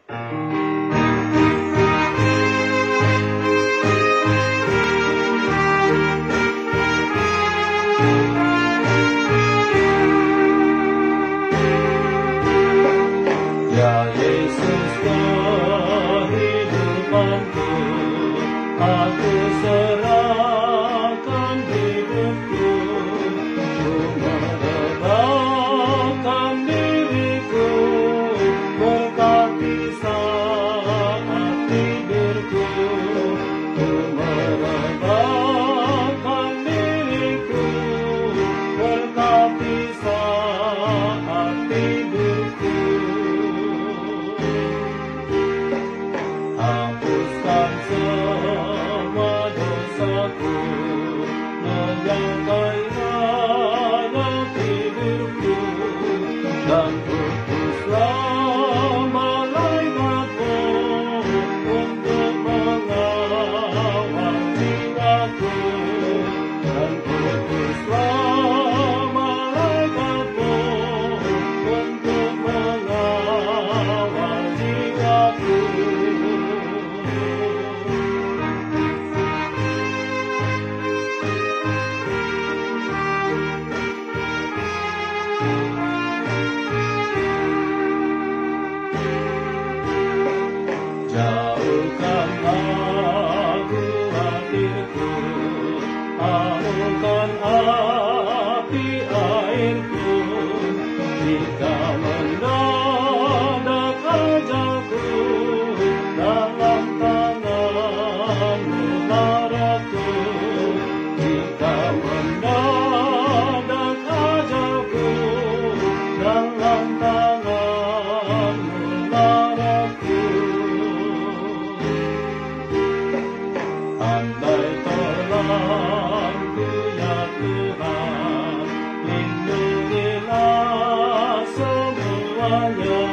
Ya Yesus kehidupanku, aku serahkan hidupku, ku merelakan diriku, berkati saat tidurku, ku merelakan diriku, berkati saat tidurku. Hapuskan semua dosaku, menyangkai layak hidupku, dan putuslah malaikat-Mu untuk mengawal jiwaku, dan putuslah malaikat-Mu untuk mengawal jiwaku. Jauhkan aku hatiku, anukan api airku, jika mendadak ajalku, dalam tangan-Mu naraku, jika mendadak ajalku, dalam tangan-Mu naraku. Andai terlampu ya Tuhan, lindungilah semuanya.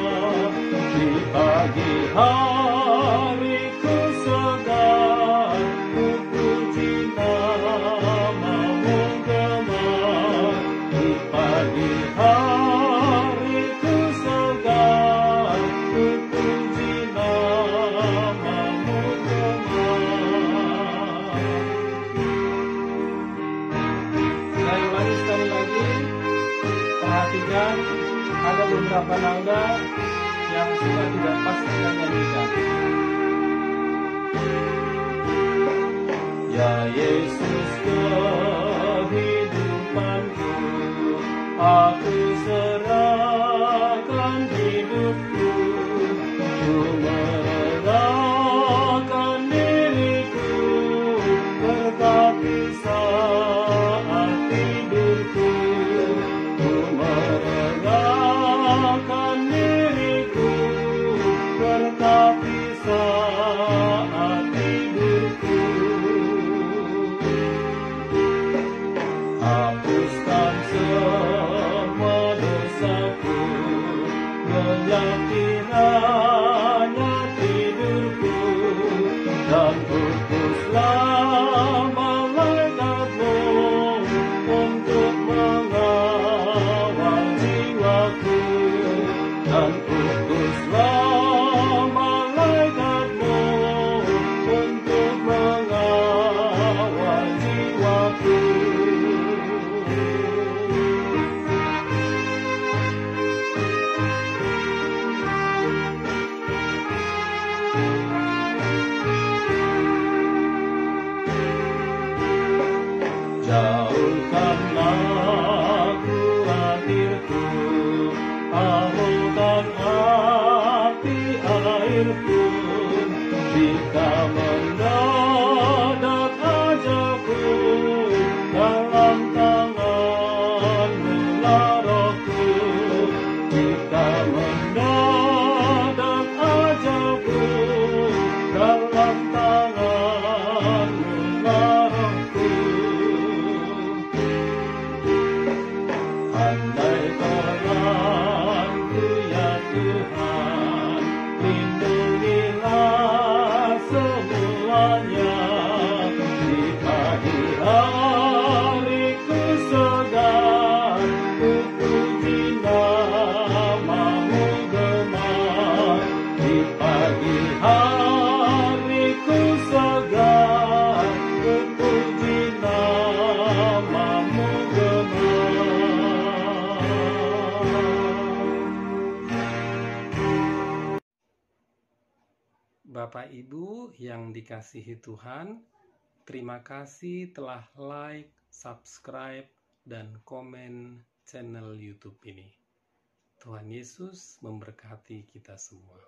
Di pagi hari ku segar, ku puji nama-Mu gemar. Di pagi hari ku segar, ku puji nama-Mu gemar. Saya ulangi sekali lagi, perhatikan ada beberapa nada yang sudah tidak pas kita nyanyikan. Ya Yesus kehidupanku, aku serahkan hidupku, ku merelakan diriku, berkati saat tidurku, ku merelakan diriku, berkati saat tidurku. Hapuskan semua dosaku, menyakinkannya tidurku, dan putuslah malaikat-Mu untuk mengawal jiwaku, dan putuslah malaikat-Mu untuk mengawal jiwaku. Jauhkanlah khawatirku, anukan api Bapak Ibu yang dikasihi Tuhan, terima kasih telah like, subscribe, dan komen channel YouTube ini. Tuhan Yesus memberkati kita semua.